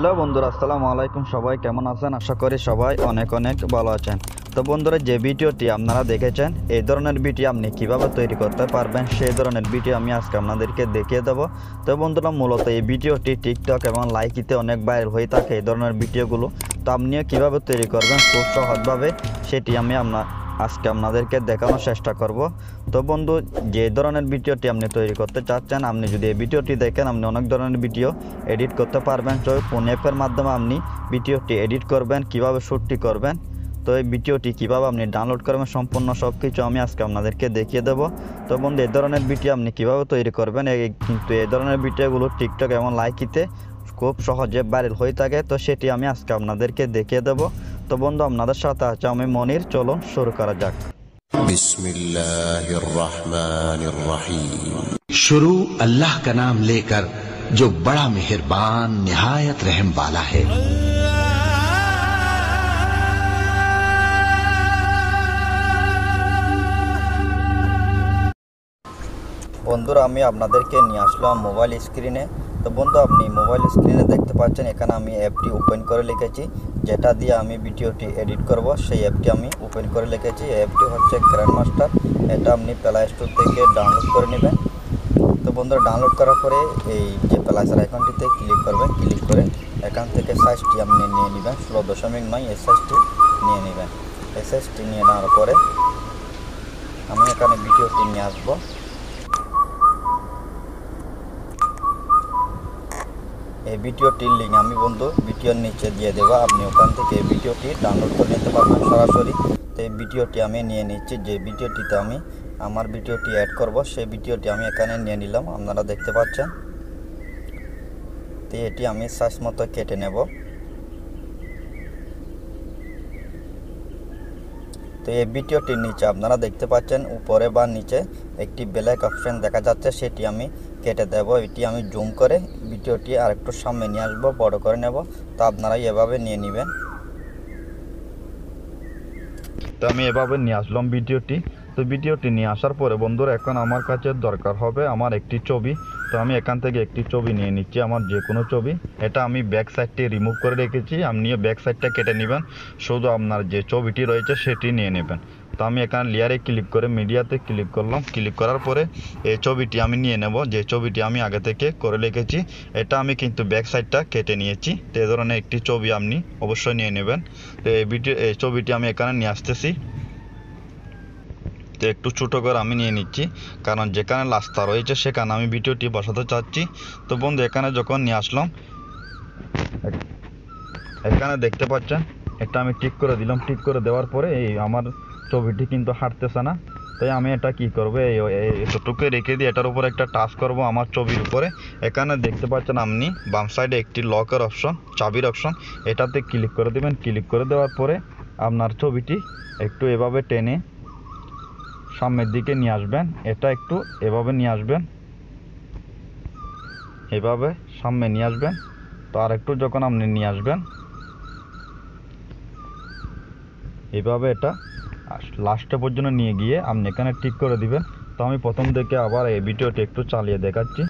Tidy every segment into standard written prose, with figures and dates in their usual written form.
Hello বন্ধুরা, আসসালামু আলাইকুম। সবাই কেমন আছেন? আশা করি সবাই অনেক অনেক ভালো আছেন। তো বন্ধুরা, যে ভিডিওটি আপনারা দেখেছেন, এই ধরনের ভিডিও আপনি কিভাবে তৈরি করতে পারবেন সেই ধরনের ভিডিও আমি আজকে আপনাদেরকে দেখিয়ে দেবো। তো বন্ধুরা, মূলত এই ভিডিওটি টিকটক এবং লাইকিতে অনেক ভাইরাল হয়ে থাকে এই ধরনের ভিডিওগুলো। তো আপনিও কীভাবে তৈরি করবেন খুব সহজভাবে সেটি আমি আজকে আপনাদেরকে দেখানোর চেষ্টা করব। তো বন্ধু, যে ধরনের ভিডিওটি আপনি তৈরি করতে চাচ্ছেন, আপনি যদি এই ভিডিওটি দেখেন, আপনি অনেক ধরনের ভিডিও এডিট করতে পারবেন। তো কোন অ্যাপের মাধ্যমে আপনি ভিডিওটি এডিট করবেন, কিভাবে শ্যুটটি করবেন, তো এই ভিডিওটি কীভাবে আপনি ডাউনলোড করবেন, সম্পূর্ণ সব কিছু আমি আজকে আপনাদেরকে দেখিয়ে দেবো। তো বন্ধু, এই ধরনের ভিডিও আপনি কীভাবে তৈরি করবেন, কিন্তু এই ধরনের ভিডিওগুলো টিকটক এবং লাইকিতে খুব সহজে ভাইরাল হয়ে থাকে। তো সেটি আমি আজকে আপনাদেরকে দেখিয়ে দেবো। তো বন্ধু, আপনাদের সাথে আছে আমি মনির। চলুন শুরু করা যাক। बिस्मिल्लाहिर रहमानिर रहीम। शुरू अल्लाह का नाम लेकर जो बड़ा मेहरबान निहायत रहम वाला है। বন্ধুরা, আমি আপনাদেরকে নিয়ে আসলাম মোবাইল স্ক্রিনে। তো বন্ধু, আপনি মোবাইল স্ক্রিনে দেখতে পাচ্ছেন, এখানে আমি অ্যাপটি ওপেন করে লিখেছি, যেটা দিয়ে আমি ভিডিওটি এডিট করব। সেই অ্যাপটি আমি ওপেন করে লিখেছি। এই অ্যাপটি হচ্ছে গ্র্যান্ডমাস্টার। এটা আপনি প্লে স্টোর থেকে ডাউনলোড করে নেবেন। তো বন্ধুরা, ডাউনলোড করার পরে এই যে প্লাসের আইকনটিতে ক্লিক করবেন। ক্লিক করে এখান থেকে সাইজটি আপনি নিয়ে নেবেন, 16.9 এই সাইজটি নিয়ে নেবেন। এই সাইজটি নিয়ে নেওয়ার পরে আমি এখানে ভিডিওটি নিয়ে আসবো। এই ভিডিওটির লিঙ্ক আমি বন্ধু ভিডিওর নিচে দিয়ে দেবো। আপনি ওখান থেকে এই ভিডিওটি ডাউনলোড করে নিতে পারবেন সরাসরি। তো এই ভিডিওটি আমি নিয়ে নিচ্ছি। যে ভিডিওটিতে আমি আমার ভিডিওটি অ্যাড করব, সেই ভিডিওটি আমি এখানে নিয়ে নিলাম, আপনারা দেখতে পাচ্ছেন। তো এটি আমি সাইজ মতো কেটে নেব। তো এই ভিডিওটির নিচে আপনারা দেখতে পাচ্ছেন, উপরে বা নিচে একটি ব্ল্যাক অপশন দেখা যাচ্ছে, সেটি আমি কেটে দেব। এটি আমি জুম করে ভিডিওটি আরেকটু সামনে নিয়ে আসবো, বড় করে নেব। তো আপনারা এভাবে নিয়ে নেবেন। তো আমি এভাবে নিয়ে আসলাম ভিডিওটি। তো ভিডিওটি নিয়ে আসার পরে বন্ধুরা, এখন আমার কাছে দরকার হবে আমার একটি ছবি। তো আমি এখান থেকে একটি ছবি নিয়ে নিচ্ছি, আমার যে কোনো ছবি। এটা আমি ব্যাক সাইডটি রিমুভ করে রেখেছি, আপনিও ব্যাক সাইডটা কেটে নেবেন। শুধু আপনার যে ছবিটি রয়েছে সেটি নিয়ে নেবেন। তো আমি এখানে লেয়ারে ক্লিক করে মিডিয়াতে ক্লিক করলাম। ক্লিক করার পরে এই ছবিটি আমি নিয়ে নেব, যে ছবিটি আমি আগে থেকে করে রেখেছি। এটা আমি কিন্তু ব্যাক সাইডটা কেটে নিয়েছি। তো এই ধরনের একটি ছবি আপনি অবশ্যই নিয়ে নেবেন। তো এই ছবিটি আমি এখানে নিয়ে আসতেছি। তো একটু ছোটো করে আমি নিয়ে নিচ্ছি, কারণ যেখানে রাস্তা রয়েছে সেখানে আমি ভিডিওটি বসাতে চাচ্ছি। তো বন্ধু, এখানে যখন নিয়ে আসলাম, এখানে দেখতে পাচ্ছেন, এটা আমি টিক করে দিলাম। টিক করে দেওয়ার পরে এই আমার ছবিটি কিন্তু হাঁটতেছে না। তাই আমি এটা কি করব, এতটুকু রেখে দিয়ে এটার উপরে একটা টাচ করব আমার ছবির উপরে। এখানে দেখতে পাচ্ছেন আপনি বাম সাইডে একটি লকের অপশন, চাবির অপশন, এটাতে ক্লিক করে দেবেন। ক্লিক করে দেওয়ার পরে আপনার ছবিটি একটু এভাবে টেনে সামনের দিকে নিয়ে আসবেন। এটা একটু এভাবে নিয়ে আসবেন, এভাবে সামনে নিয়ে আসবেন। তো আর একটু যখন আপনি নিয়ে আসবেন, এভাবে এটা লাস্টে পর্যন্ত নিয়ে গিয়ে আপনি এখানে টিক করে দিবেন। তো আমি প্রথম থেকে আবার এই ভিডিওটি একটু চালিয়ে দেখাচ্ছি।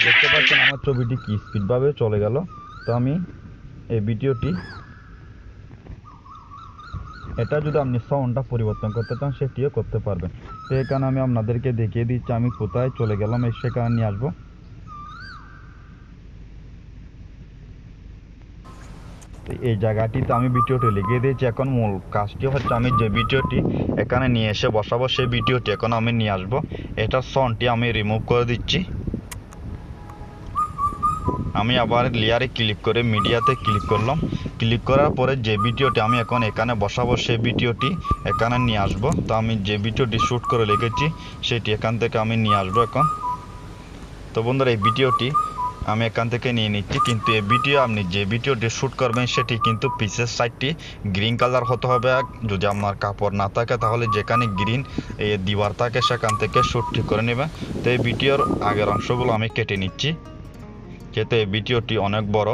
দেখতে পাচ্ছেন আমার ছবিটি কি স্পিডভাবে চলে গেল। তো আমি এই ভিডিওটি, এটা যদি আপনি সাউন্ডটা পরিবর্তন করতে চান সেটিও করতে পারবেন। তো এখানে আমি আপনাদেরকে দেখিয়ে দিচ্ছি আমি কোথায় চলে গেলাম, সেখানে নিয়ে আসবো। তো এই জায়গাটিতে আমি ভিডিওটি লিখিয়ে দিয়েছি। এখন মূল কাজটি হচ্ছে, আমি যে ভিডিওটি এখানে নিয়ে এসে বসাবো সেই ভিডিওটি এখন আমি নিয়ে আসবো। এটার সাউন্ডটি আমি রিমুভ করে দিচ্ছি। আমি আবার লেয়ারে ক্লিক করে মিডিয়াতে ক্লিক করলাম। ক্লিক করার পরে যে ভিডিওটি আমি এখন এখানে বসাবো সেই ভিডিওটি এখানে নিয়ে আসবো। তো আমি যে ভিডিওটি শ্যুট করে রেখেছি সেটি এখান থেকে আমি নিয়ে আসবো এখন। তো বন্ধুরা, এই ভিডিওটি আমি এখান থেকে নিয়ে নিচ্ছি, কিন্তু এই ভিডিও আপনি যে ভিডিওটি শ্যুট করবেন সেটি কিন্তু পিসের সাইডটি গ্রিন কালার হতে হবে। যদি আপনার কাপড় না থাকে তাহলে যেখানে গ্রিন দিবার থাকে সেখান থেকে শ্যুটটি করে নেবেন। তো এই ভিডিওর আগের অংশগুলো আমি কেটে নিচ্ছি, যেহেতু এই ভিডিওটি অনেক বড়।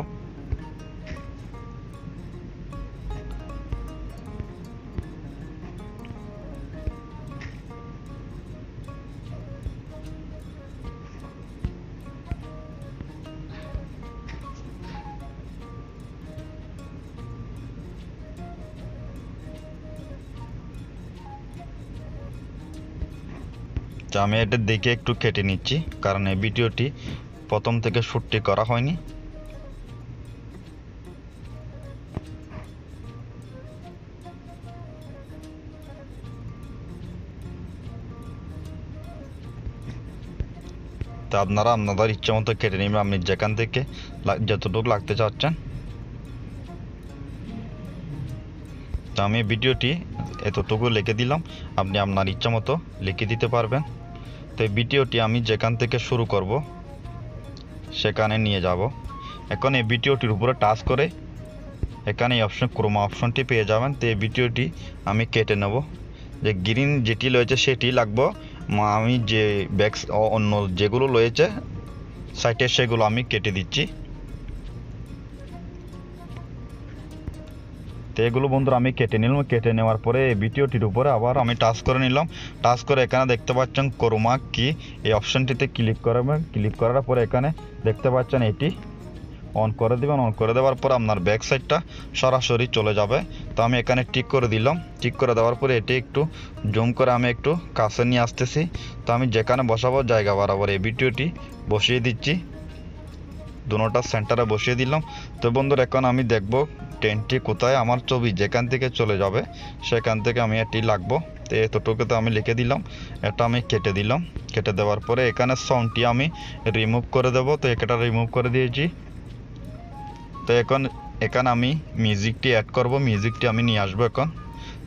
তো আমি এটা দেখে একটু কেটে নিচ্ছি, কারণ এই ভিডিওটি প্রথম থেকে শ্যুটটি করা হয়নি। তো আপনারা আপনাদের ইচ্ছে মতো কেটে নেবেন, আপনি যেখান থেকে যতটুকু লাগতে চাচ্ছেন। তো আমি ভিডিওটি এতটুকু লিখে দিলাম, আপনি আপনার ইচ্ছা মতো লিখে দিতে পারবেন। তো এই ভিডিওটি আমি যেখান থেকে শুরু করব সেখানে নিয়ে যাব। এখন এই ভিডিওটির উপরে টাচ করে এখানে এই অপশন ক্রোমা অপশনটি পেয়ে যাবেন। তো এই ভিডিওটি আমি কেটে নেব, যে গ্রিন যেটি রয়েছে সেটি লাগবো, আমি যে ব্যাক্স অন্য যেগুলো রয়েছে সাইটে সেগুলো আমি কেটে দিচ্ছি। তো এগুলো বন্ধুরা আমি কেটে নিলাম। কেটে নেওয়ার পরে এই ভিডিওটির উপরে আবার আমি টাচ করে নিলাম। টাচ করে এখানে দেখতে পাচ্ছেন ক্রোমা কি, এই অপশনটিতে ক্লিক করবেন। ক্লিক করার পরে এখানে দেখতে পাচ্ছেন এটি অন করে দেবেন। অন করে দেওয়ার পর আপনার ব্যাক সাইডটা সরাসরি চলে যাবে। তো আমি এখানে টিক করে দিলাম। টিক করে দেওয়ার পরে এটি একটু জুম করে আমি একটু কাছে নিয়ে আসতেছি। তো আমি যেখানে বসাবো জায়গা বরাবর এই ভিডিওটি বসিয়ে দিচ্ছি, দুটোটা সেন্টারে বসিয়ে দিলাম। তো বন্ধুরা এখন আমি দেখব ট্রেনটি কোথায়, আমার ছবি যেখান থেকে চলে যাবে সেখান থেকে আমি এটি লাগবো। তো এতটুকু তো আমি লিখে দিলাম, এটা আমি কেটে দিলাম। কেটে দেওয়ার পরে এখানে সাউন্ডটি আমি রিমুভ করে দেবো। তো এটা রিমুভ করে দিয়েছি। তো এখন এখানে আমি মিউজিকটি অ্যাড করব, মিউজিকটি আমি নিয়ে আসবো এখন।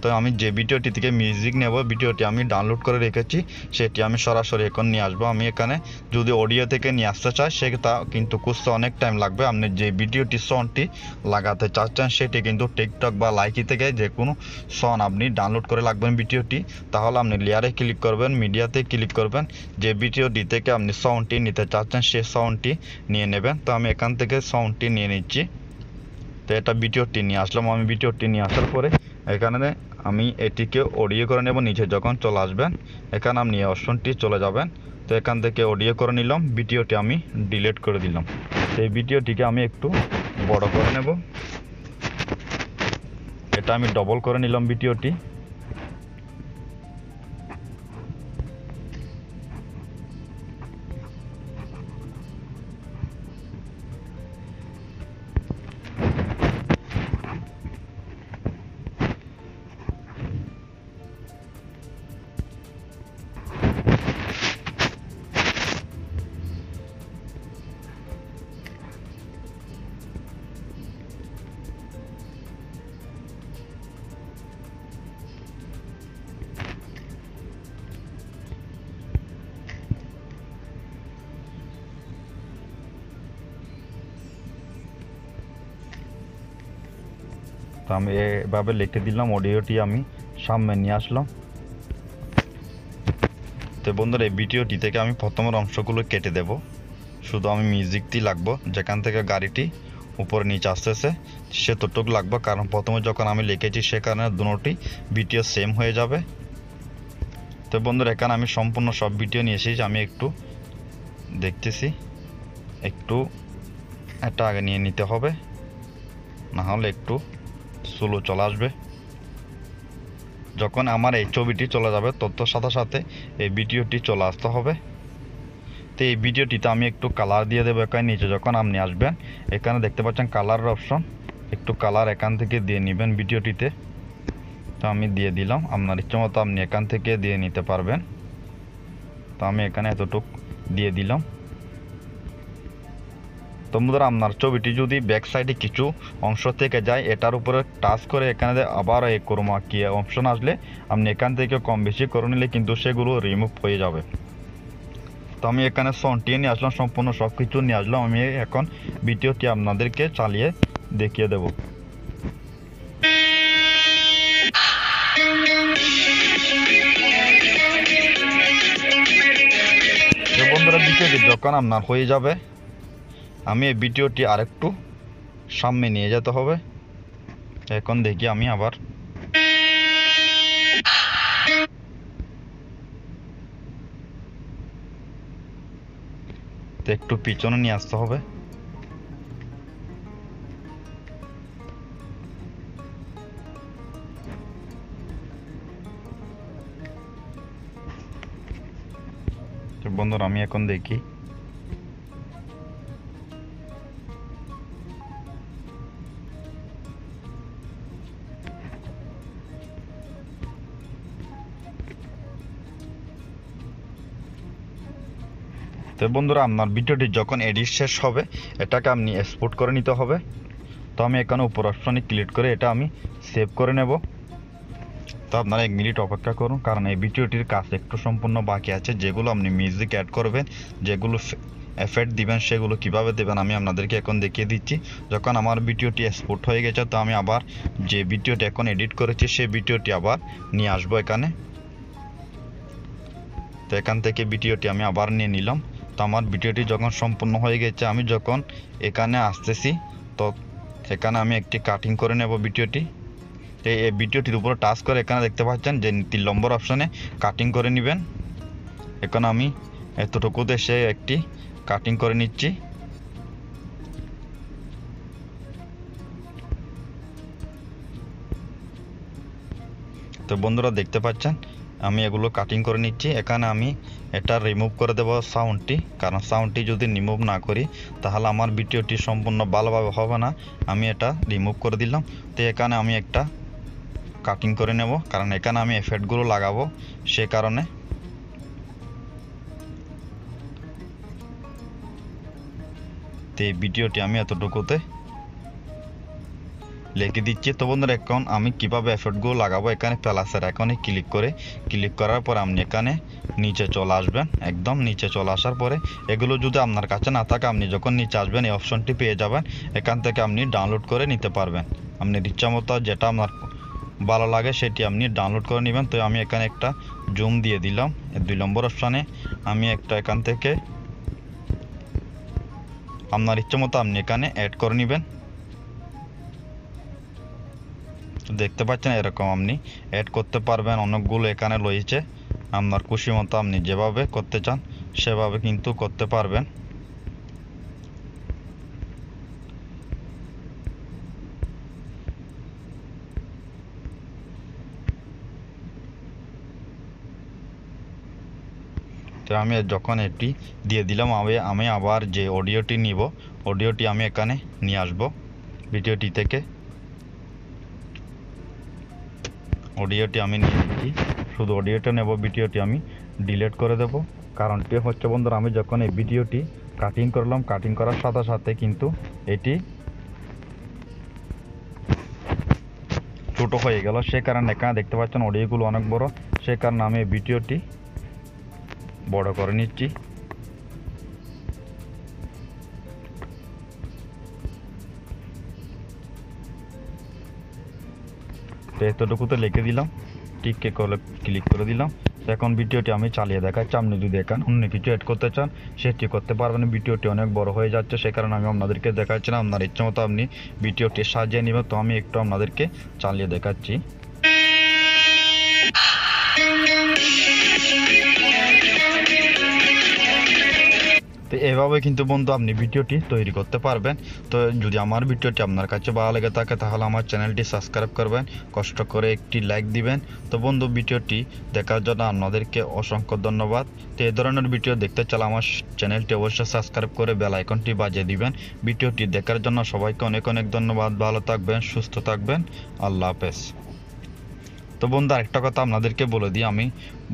তো আমি যে ভিডিওটি থেকে মিউজিক নেব, ভিডিওটি আমি ডাউনলোড করে রেখেছি, সেটি আমি সরাসরি এখন নিয়ে আসবো। আমি এখানে যদি অডিও থেকে নিয়ে আসতে চাই সেটা কিন্তু খুঁজতে অনেক টাইম লাগবে। আপনি যে ভিডিওটি সাউন্ডটি লাগাতে চাচ্ছেন সেটি কিন্তু টিকটক বা লাইকি থেকে যে কোনো সাউন্ড আপনি ডাউনলোড করে রাখবেন ভিডিওটি। তাহলে আপনি লেয়ারে ক্লিক করবেন, মিডিয়াতে ক্লিক করবেন, যে ভিডিওটি থেকে আপনি সাউন্ডটি নিতে চাচ্ছেন সেই সাউন্ডটি নিয়ে নেবেন। তো আমি এখান থেকে সাউন্ডটি নিয়ে নিচ্ছি। তো এটা ভিডিওটি নিয়ে আসলাম। আমি ভিডিওটি নিয়ে আসার পরে এখানে আমি এটিকে অডিও করে নেব। নিচে যখন চলে আসবেন এখানে আপনি এই অপশনটি চলে যাবেন। তো এখান থেকে অডিও করে নিলাম, ভিডিওটি আমি ডিলিট করে দিলাম। তো এই ভিডিওটিকে আমি একটু বড় করে নেব। এটা আমি ডবল করে নিলাম ভিডিওটি। তো আমি এভাবে লিখে দিলাম, অডিওটি আমি সামনে নিয়ে আসলাম। তো বন্ধুরা এই ভিডিওটি থেকে আমি প্রথমের অংশগুলো কেটে দেব, শুধু আমি মিউজিকটি লাগবো, যেখান থেকে গাড়িটি উপরে নিচে আসতেছে সেতটুকু লাগবে, কারণ প্রথমে যখন আমি লিখেছি সেখানে দুটি ভিডিও সেম হয়ে যাবে। তো বন্ধুরা এখানে আমি সম্পূর্ণ সব ভিডিও নিয়ে এসেছি, আমি একটু দেখতেছি, একটু এটা আগে নিয়ে নিতে হবে, না হলে একটু স্লো চলে আসবে। যখন আমার এই ছবিটি চলে যাবে তত সাথে সাথে এই ভিডিওটি চলে আসতে হবে। তো এই ভিডিওটিতে আমি একটু কালার দিয়ে দেবো। এখানে নিচে যখন আপনি আসবেন এখানে দেখতে পাচ্ছেন কালারের অপশন, একটু কালার এখান থেকে দিয়ে নেবেন ভিডিওটিতে। তো আমি দিয়ে দিলাম, আপনার ইচ্ছে মতো আপনি এখান থেকে দিয়ে নিতে পারবেন। তো আমি এখানে এতটুক দিয়ে দিলাম। তো বন্ধুরা আপনার ছবিটি যদি ব্যাক সাইডে কিছু অংশ থেকে যায় এটার উপরে টাচ করে এখানে আবার এই ক্রোমা কি অপশন আসলে আপনি এখান থেকে কম বেশি করে নিলে কিন্তু সেগুলো রিমুভ হয়ে যাবে। তো আমি এখানে সাউন্ডটি নিয়ে আসলাম, সম্পূর্ণ সব কিছু নিয়ে আসলাম। আমি এখন ভিডিওটি আপনাদেরকে চালিয়ে দেখিয়ে দেব। বন্ধুরা ভিডিওটি যখন আপনার হয়ে যাবে আমি এই ভিডিওটি আরেকটু সামনে নিয়ে যেতে হবে। এখন দেখি আমি আবার একটু পিছনে নিয়ে আসতে হবে। বন্ধুরা আমি এখন দেখি। তো বন্ধুরা আপনার ভিডিওটি যখন এডিট শেষ হবে এটাকে আপনি এক্সপোর্ট করে নিতে হবে। তো আমি এখানে উপর অপশনে ক্লিক করে এটা আমি সেভ করে নেব। তো আপনারা 1 মিনিট অপেক্ষা করুন, কারণ এই ভিডিওটির কাজ একটু সম্পূর্ণ বাকি আছে। যেগুলো আপনি মিউজিক অ্যাড করবেন, যেগুলো এফেক্ট দিবেন, সেগুলো কিভাবে দেবেন আমি আপনাদেরকে এখন দেখিয়ে দিচ্ছি। যখন আমার ভিডিওটি এক্সপোর্ট হয়ে গেছে তো আমি আবার যে ভিডিওটি এখন এডিট করেছি সেই ভিডিওটি আবার নিয়ে আসবো এখানে। তো এখান থেকে ভিডিওটি আমি আবার নিয়ে নিলাম। তো আমার ভিডিওটি যখন সম্পূর্ণ হয়ে গেছে আমি যখন এখানে আসতেছি তো এখানে আমি একটি কাটিং করে নেব ভিডিওটি। এই ভিডিওটির উপরে টাচ করে এখানে দেখতে পাচ্ছেন যে 3 নম্বর অপশনে কাটিং করে নেবেন। এখন আমি এতটুকু দেশে একটি কাটিং করে নিচ্ছি। তো বন্ধুরা দেখতে পাচ্ছেন আমি এগুলো কাটিং করে নিচ্ছি। এখানে আমি এটা রিমুভ করে দেব সাউন্ডটি, কারণ সাউন্ডটি যদি রিমুভ না করি তাহলে আমার ভিডিওটি সম্পূর্ণ ভালোভাবে হবে না। আমি এটা রিমুভ করে দিলাম। তো এখানে আমি একটা কাটিং করে নেব, কারণ এখানে আমি এফেক্টগুলো লাগাবো সে কারণে। তো এই ভিডিওটি আমি এতটুকুতে লিখে দিচ্ছি। তো বন্ধুরা এখন আমি কিভাবে এফেক্টগুলো লাগাবো, এখানে প্লাসের আইকনে ক্লিক করার পর আপনি এখানে নিচে চলে আসবেন। একদম নিচে চলে আসার পরে এগুলো যদি আপনার কাছে না থাকে আপনি যখন নিচে আসবেন এই অপশনটি পেয়ে যাবেন। এখান থেকে আপনি ডাউনলোড করে নিতে পারবেন। আপনি ইচ্ছা মতো যেটা আপনার ভালো লাগে সেটি আপনি ডাউনলোড করে নেবেন। তো আমি এখানে একটা জুম দিয়ে দিলাম 2 নম্বর অপশানে। আমি একটা এখান থেকে আপনার ইচ্ছা মতো আপনি এখানে অ্যাড করে নেবেন। দেখতে পাচ্ছেন এরকম আপনি অ্যাড করতে পারবেন। অনেকগুলো এখানে রয়েছে, আপনার খুশি মতো আপনি যেভাবে করতে চান সেভাবে কিন্তু করতে পারবেন। তো আমি যখন এটি দিয়ে দিলাম আমি আবার যে অডিওটি নিব অডিওটি আমি এখানে নিয়ে আসব ভিডিওটি থেকে। অডিওটি আমি নিয়ে নিচ্ছি, শুধু অডিওটা নেব, ভিডিওটি আমি ডিলিট করে দেব। কারণটি হচ্ছে বন্ধুরা আমি যখন এই ভিডিওটি কাটিং করলাম, কাটিং করার সাথে সাথে কিন্তু এটি ছোটো হয়ে গেল। সে কারণে এখানে দেখতে পাচ্ছেন অডিওগুলো অনেক বড়, সে কারণে আমি এই ভিডিওটি বড় করে নিচ্ছি। তো এতটুকুতে লিখে দিলাম, টিককে ক্লিক করে দিলাম। এখন ভিডিওটি আমি চালিয়ে দেখাচ্ছি। আপনি যদি এখানে অন্য কিছু অ্যাড করতে চান সেটি করতে পারবেন। ভিডিওটি অনেক বড় হয়ে যাচ্ছে, সে কারণে আমি আপনাদেরকে দেখাচ্ছি না। আপনার ইচ্ছা মতো আপনি ভিডিওটি সাজিয়ে নেবেন। তো আমি একটু আপনাদেরকে চালিয়ে দেখাচ্ছি। তো এভাবে কিন্তু বন্ধু আপনি ভিডিওটি তৈরি করতে পারবেন। তো যদি আমার ভিডিওটি আপনার কাছে ভালো লেগে থাকে তাহলে আমার চ্যানেলটি সাবস্ক্রাইব করবেন, কষ্ট করে একটি লাইক দিবেন। তো বন্ধু ভিডিওটি দেখার জন্য আপনাদেরকে অসংখ্য ধন্যবাদ। তো এই ধরনের ভিডিও দেখতে চাইলে আমার চ্যানেলটি অবশ্যই সাবস্ক্রাইব করে বেল আইকনটি বাজিয়ে দিবেন। ভিডিওটি দেখার জন্য সবাইকে অনেক অনেক ধন্যবাদ। ভালো থাকবেন, সুস্থ থাকবেন, আল্লাহ হাফেজ। তো বন্ধু আরেকটা কথা আপনাদেরকে বলে দিই, আমি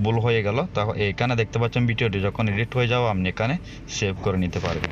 ভুল হয়ে গেল। তো এখানে দেখতে পাচ্ছেন ভিডিওটি যখন এডিট হয়ে যাবে আপনি এখানে সেভ করে নিতে পারবেন।